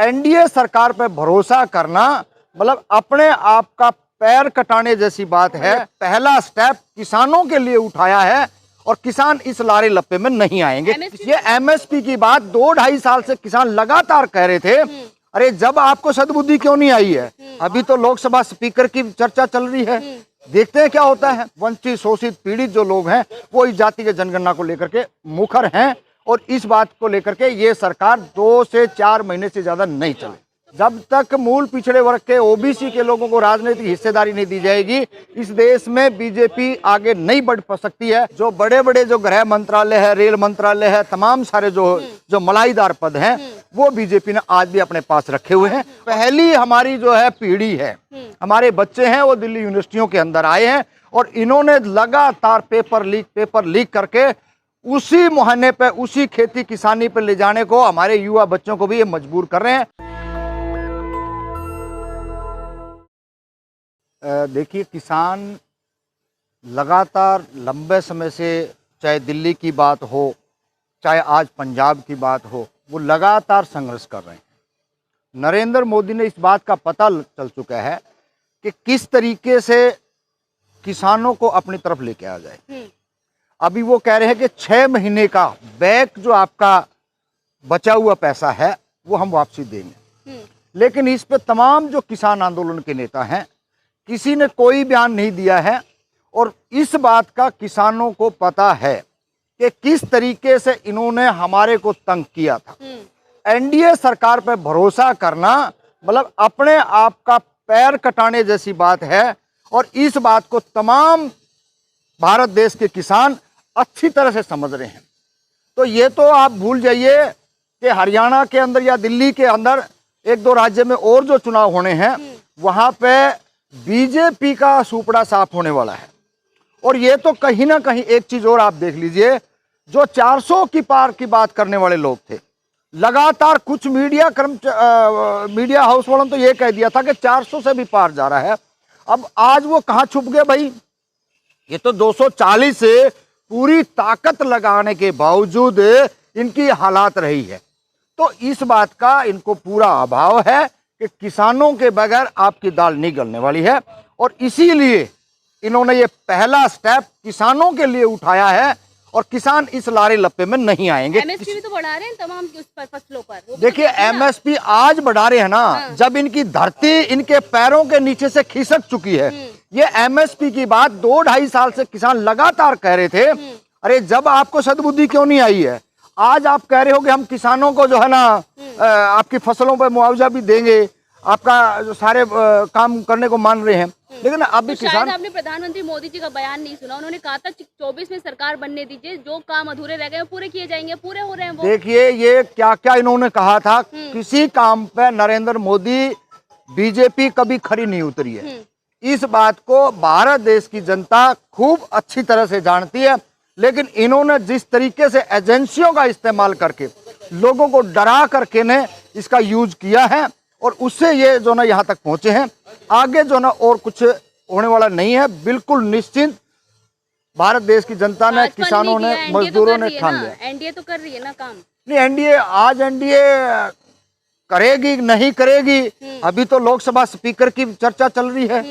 NDA सरकार पे भरोसा करना मतलब अपने आप का पैर कटाने जैसी बात है। पहला स्टेप किसानों के लिए उठाया है और किसान इस लारे लप्पे में नहीं आएंगे। ये एमएसपी की बात 2-2.5 साल से किसान लगातार कह रहे थे। अरे जब आपको सद्बुद्धि क्यों नहीं आई है? अभी तो लोकसभा स्पीकर की चर्चा चल रही है, देखते हैं क्या होता है। वंचित शोषित पीड़ित जो लोग हैं वो इस जाति के जनगणना को लेकर के मुखर हैं और इस बात को लेकर के ये सरकार 2 से 4 महीने से ज्यादा नहीं चले। जब तक मूल पिछड़े वर्ग के ओबीसी के लोगों को राजनीतिक हिस्सेदारी नहीं दी जाएगी, इस देश में बीजेपी आगे नहीं बढ़ सकती है। जो बड़े बड़े जो गृह मंत्रालय है, रेल मंत्रालय है, तमाम सारे जो मलाईदार पद हैं वो बीजेपी ने आज भी अपने पास रखे हुए हैं। पहली हमारी जो है पीढ़ी है, हमारे बच्चे हैं वो दिल्ली यूनिवर्सिटियों के अंदर आए हैं और इन्होंने लगातार पेपर लीक करके उसी मुहाने पे, उसी खेती किसानी पे ले जाने को हमारे युवा बच्चों को भी ये मजबूर कर रहे हैं। देखिए, किसान लगातार लंबे समय से, चाहे दिल्ली की बात हो, चाहे आज पंजाब की बात हो, वो लगातार संघर्ष कर रहे हैं। नरेंद्र मोदी ने इस बात का पता चल चुका है कि किस तरीके से किसानों को अपनी तरफ लेके आ जाए। अभी वो कह रहे हैं कि 6 महीने का बैक जो आपका बचा हुआ पैसा है वो हम वापसी देंगे। लेकिन इस पे तमाम जो किसान आंदोलन के नेता हैं, किसी ने कोई बयान नहीं दिया है और इस बात का किसानों को पता है कि किस तरीके से इन्होंने हमारे को तंग किया था। एनडीए सरकार पे भरोसा करना मतलब अपने आप का पैर कटाने जैसी बात है और इस बात को तमाम भारत देश के किसान अच्छी तरह से समझ रहे हैं। तो ये तो आप भूल जाइए कि हरियाणा के अंदर या दिल्ली के अंदर 1-2 राज्य में और जो चुनाव होने हैं वहां पे बीजेपी का सुपड़ा साफ होने वाला है। और ये तो कहीं ना कहीं एक चीज और आप देख लीजिए, जो 400 की पार की बात करने वाले लोग थे, लगातार कुछ मीडिया हाउस वालों ने तो ये कह दिया था कि 400 से भी पार जा रहा है। अब आज वो कहां छुप गए भाई? ये तो 240 से पूरी ताकत लगाने के बावजूद इनकी हालात रही है। तो इस बात का इनको पूरा अभाव है कि किसानों के बगैर आपकी दाल नहीं गलने वाली है और इसीलिए इन्होंने ये पहला स्टेप किसानों के लिए उठाया है और किसान इस लारे लप्पे में नहीं आएंगे। एमएसपी भी तो बढ़ा रहे हैं तमाम फसलों पर। देखिए, एमएसपी आज बढ़ा रहे हैं ना, जब इनकी धरती इनके पैरों के नीचे से खिसक चुकी है। ये एमएसपी की बात 2-2.5 साल से किसान लगातार कह रहे थे। अरे जब आपको सद्बुद्धि क्यों नहीं आई है? आज आप कह रहे हो कि हम किसानों को जो है ना आपकी फसलों पर मुआवजा भी देंगे, आपका जो सारे काम करने को मान रहे हैं। लेकिन अभी तो किसान, आपने प्रधानमंत्री मोदी जी का बयान नहीं सुना। उन्होंने कहा था 24 में सरकार बनने दीजिए, जो काम अधूरे रह गए पूरे किए जाएंगे, पूरे हो रहे हैं वो। देखिए, ये क्या क्या इन्होंने कहा था। किसी काम पे नरेंद्र मोदी, बीजेपी कभी खड़ी नहीं उतरी है। इस बात को भारत देश की जनता खूब अच्छी तरह से जानती है। लेकिन इन्होंने जिस तरीके से एजेंसियों का इस्तेमाल करके लोगों को डरा करके ने इसका यूज किया है और उससे ये जो ना यहाँ तक पहुंचे हैं। आगे जो ना और कुछ होने वाला नहीं है। बिल्कुल निश्चिंत भारत देश की जनता ने, किसानों ने, मजदूरों ने ठान लिया। एनडीए तो कर रही है ना काम। नहीं, एनडीए करेगी नहीं करेगी, अभी तो लोकसभा स्पीकर की चर्चा चल रही है,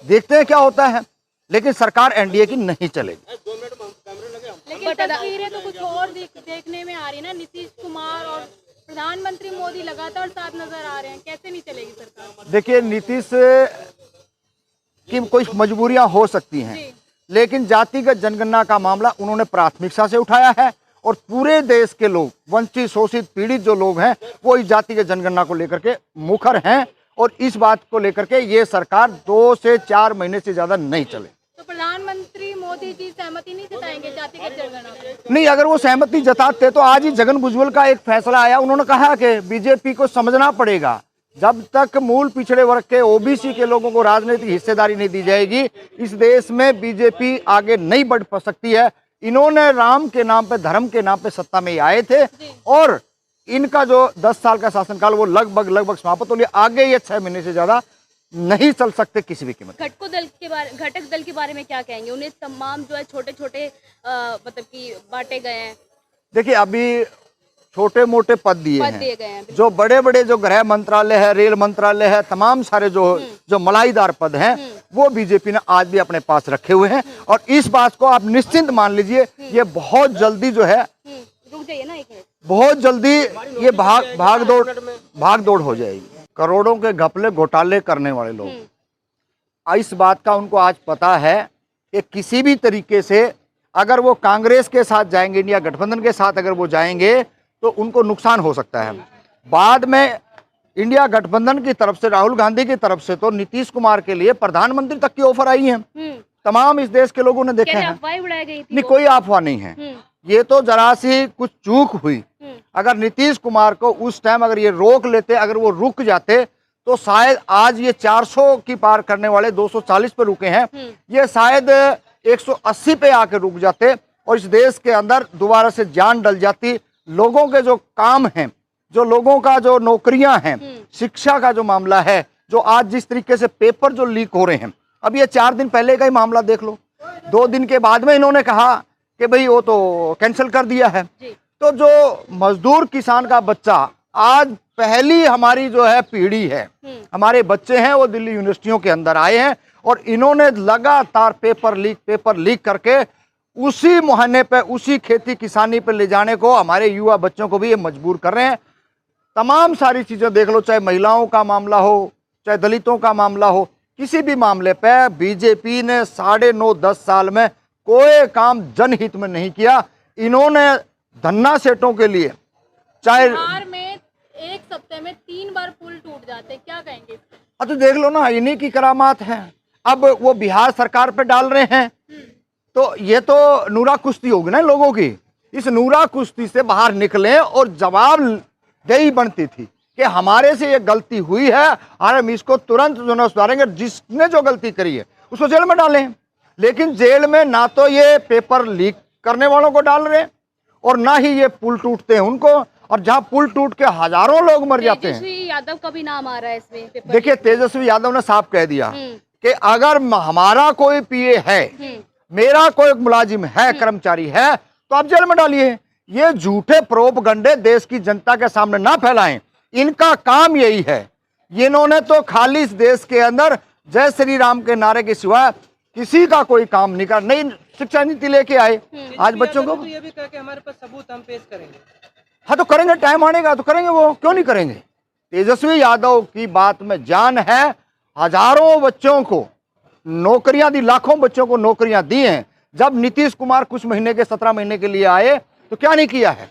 देखते हैं क्या होता है। लेकिन सरकार एनडीए की नहीं चलेगी। लेकिन तस्वीरें तो कुछ और देखने में आ रही है ना। नीतीश कुमार और प्रधानमंत्री मोदी लगातार साथ नजर आ रहे हैं, कैसे नहीं चलेगी सरकार? देखिए, नीतीश की कुछ मजबूरियां हो सकती हैं, लेकिन जातिगत जनगणना का मामला उन्होंने प्राथमिकता से उठाया है और पूरे देश के लोग, वंचित शोषित पीड़ित जो लोग हैं वो इस जातिगत जनगणना को लेकर के मुखर हैं और इस बात को लेकर के ये सरकार 2 से 4 महीने से ज्यादा नहीं चले। तो प्रधानमंत्री मोदी जी सहमति नहीं जताएंगे जातिगत जनगणना पे? नहीं, अगर वो सहमति जताते तो आज ही छगन भुजबल का एक फैसला आया। उन्होंने कहा कि बीजेपी को समझना पड़ेगा, जब तक मूल पिछड़े वर्ग के ओबीसी के लोगों को राजनीतिक हिस्सेदारी नहीं दी जाएगी, इस देश में बीजेपी आगे नहीं बढ़ सकती है। इन्होंने राम के नाम पे, धर्म के नाम पे सत्ता में आए थे और इनका जो 10 साल का शासनकाल वो लगभग समाप्त हो लिया। आगे ये 6 महीने से ज्यादा नहीं चल सकते किसी भी कीमत। घटक दल के बारे में क्या कहेंगे? उन्हें तमाम जो है छोटे छोटे मतलब कि बांटे गए हैं। देखिए, अभी छोटे मोटे पद दिए गए हैं हैं। जो बड़े बड़े जो गृह मंत्रालय है, रेल मंत्रालय है, तमाम सारे जो मलाईदार पद हैं वो बीजेपी ने आज भी अपने पास रखे हुए हैं। और इस बात को आप निश्चिंत मान लीजिए, ये बहुत जल्दी जो है, रुक जाइए ना एक मिनट, बहुत जल्दी ये भाग दौड़ हो जाएगी। करोड़ों के घपले घोटाले करने वाले लोग, इस बात का उनको आज पता है कि किसी भी तरीके से अगर वो कांग्रेस के साथ जाएंगे, इंडिया गठबंधन के साथ अगर वो जाएंगे तो उनको नुकसान हो सकता है। बाद में इंडिया गठबंधन की तरफ से, राहुल गांधी की तरफ से तो नीतीश कुमार के लिए प्रधानमंत्री तक की ऑफर आई है। तमाम इस देश के लोगों ने देखे हैं। अफवाह उड़ाई गई थी? नहीं, कोई अफवाह नहीं है। ये तो जरा सी कुछ चूक हुई। अगर नीतीश कुमार को उस टाइम अगर ये रोक लेते, अगर वो रुक जाते, तो शायद आज ये 400 की पार करने वाले 240 पे रुके हैं, ये शायद 180 पे आके रुक जाते और इस देश के अंदर दोबारा से जान डल जाती। लोगों के जो काम हैं, जो लोगों का जो नौकरियां हैं, शिक्षा का जो मामला है, जो आज जिस तरीके से पेपर जो लीक हो रहे हैं, अब ये 4 दिन पहले का ही मामला देख लो, 2 दिन के बाद में इन्होंने कहा कि भाई वो तो कैंसिल कर दिया है। तो जो मजदूर किसान का बच्चा, आज पहली हमारी जो है पीढ़ी है, हमारे बच्चे हैं, वो दिल्ली यूनिवर्सिटियों के अंदर आए हैं और इन्होंने लगातार पेपर लीक करके उसी मुहन्ने पे, उसी खेती किसानी पे ले जाने को हमारे युवा बच्चों को भी ये मजबूर कर रहे हैं। तमाम सारी चीजें देख लो, चाहे महिलाओं का मामला हो, चाहे दलितों का मामला हो, किसी भी मामले पे बीजेपी ने 9.5-10 साल में कोई काम जनहित में नहीं किया। इन्होंने धन्ना सेठों के लिए, चाहे बिहार में एक सप्ताह में 3 बार पुल टूट जाते, क्या कहेंगे? तो देख लो ना, इन्हीं की करामात है। अब वो बिहार सरकार पे डाल रहे हैं, तो ये तो नूरा कुश्ती होगी ना लोगों की। इस नूरा कुश्ती से बाहर निकले और जवाब देही बनती थी कि हमारे से ये गलती हुई है और हम इसको तुरंत जो है सुधारेंगे। जिसने जो गलती करी है उसको जेल में डालें। लेकिन जेल में ना तो ये पेपर लीक करने वालों को डाल रहे हैं और ना ही ये पुल टूटते हैं उनको, और जहां पुल टूट के हजारों लोग मर जाते हैं। तेजस्वी यादव का भी नाम आ रहा है इसमें पेपर। देखिए, तेजस्वी यादव ने साफ कह दिया कि अगर हमारा कोई पीए है, मेरा कोई मुलाजिम है, कर्मचारी है, तो आप जेल में डालिए। ये झूठे प्रोपगंडे देश की जनता के सामने ना फैलाएं, इनका काम यही है। इन्होंने तो खाली इस देश के अंदर जय श्री राम के नारे के सिवा किसी का कोई काम नहीं कर, नई शिक्षा नीति लेके आए। आज बच्चों को ये भी कहा कि हमारे पास सबूत हम पेश करेंगे। हाँ, तो करेंगे, टाइम आनेगा तो करेंगे, वो क्यों नहीं करेंगे। तेजस्वी यादव की बात में जान है। हजारों बच्चों को नौकरियां दी, लाखों बच्चों को नौकरियां दी हैं। जब नीतीश कुमार कुछ महीने के 17 महीने के लिए आए तो क्या नहीं किया है।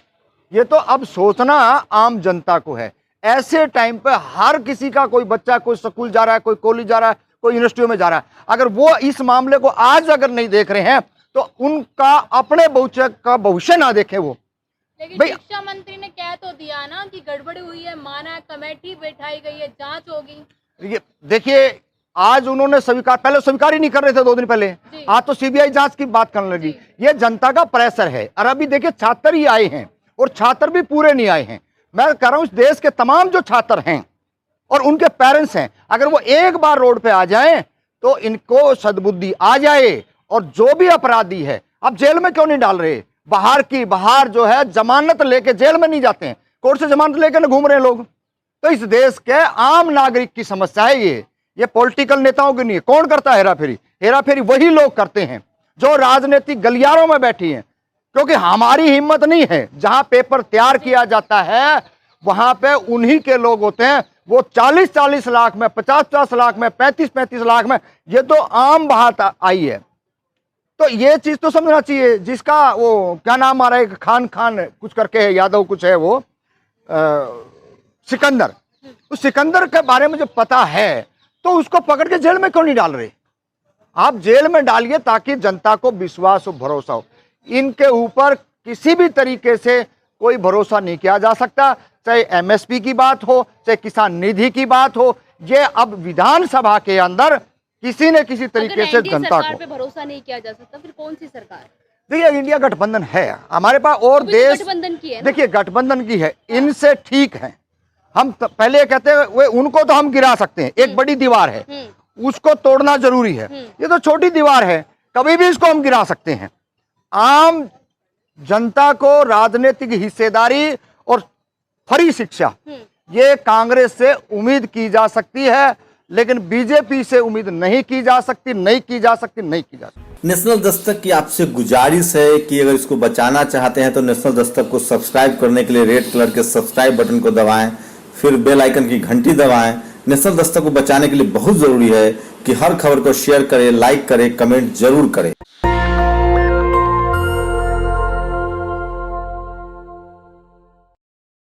ये तो अब सोचना आम जनता को है। ऐसे टाइम पे हर किसी का कोई बच्चा कोई स्कूल जा रहा है, कोई कॉलेज जा रहा है, कोई यूनिवर्सिटियों में जा रहा है। अगर वो इस मामले को आज अगर नहीं देख रहे हैं तो उनका अपने बच्चे का भविष्य ना देखे वो। लेकिन शिक्षा मंत्री ने कह तो दिया ना कि गड़बड़ी हुई है, माना, कमेटी बैठाई गई है, जांच होगी। ये देखिए, आज उन्होंने स्वीकार, पहले स्वीकार ही नहीं कर रहे थे 2 दिन पहले, आज तो सीबीआई जांच की बात करने लगी। ये जनता का प्रेशर है। और अभी देखिए, छात्र ही आए हैं और छात्र भी पूरे नहीं आए हैं। मैं कह रहा हूं, इस देश के तमाम जो छात्र हैं और उनके पेरेंट्स हैं, अगर वो एक बार रोड पे आ जाएं तो इनको सद्बुद्धि आ जाए। और जो भी अपराधी है, अब जेल में क्यों नहीं डाल रहे? बाहर जो है जमानत लेके जेल में नहीं जाते हैं, कोर्ट से जमानत लेकर न घूम रहे हैं लोग। तो इस देश के आम नागरिक की समस्या है ये पॉलिटिकल नेताओं की नहीं है। कौन करता है हेराफेरी? हेराफेरी वही लोग करते हैं जो राजनीतिक गलियारों में बैठी हैं। क्योंकि हमारी हिम्मत नहीं है। जहां पेपर तैयार किया जाता है वहां पे उन्हीं के लोग होते हैं। वो 40-40 लाख में, 50-50 लाख में, 35-35 लाख में, ये तो आम बात आई है। तो ये चीज तो समझना चाहिए। जिसका वो क्या नाम आ रहा है, खान कुछ करके है, यादव कुछ है, वो सिकंदर, उस सिकंदर के बारे में जो पता है तो उसको पकड़ के जेल में क्यों नहीं डाल रहे? आप जेल में डालिए ताकि जनता को विश्वास और भरोसा हो। इनके ऊपर किसी भी तरीके से कोई भरोसा नहीं किया जा सकता, चाहे एमएसपी की बात हो, चाहे किसान निधि की बात हो। ये अब विधानसभा के अंदर किसी न किसी तरीके से जनता को पे भरोसा नहीं किया जा सकता, फिर कौन सी सरकार? देखिए, इंडिया गठबंधन है हमारे पास और देश गठबंधन की है। देखिए, गठबंधन की है, इनसे ठीक है। हम पहले कहते हैं वे उनको तो हम गिरा सकते हैं, एक बड़ी दीवार है, उसको तोड़ना जरूरी है। ये तो छोटी दीवार है, कभी भी इसको हम गिरा सकते हैं। आम जनता को राजनीतिक हिस्सेदारी और फ्री शिक्षा, ये कांग्रेस से उम्मीद की जा सकती है, लेकिन बीजेपी से उम्मीद नहीं की जा सकती, नहीं की जा सकती, नहीं की जा सकती। नेशनल दस्तक की आपसे गुजारिश है कि अगर इसको बचाना चाहते हैं तो नेशनल दस्तक को सब्सक्राइब करने के लिए रेड कलर के सब्सक्राइब बटन को दबाएं, फिर बेल आइकन की घंटी दबाएं। नेशनल दस्तक को बचाने के लिए बहुत जरूरी है कि हर खबर को शेयर करें, लाइक करें, कमेंट जरूर करें।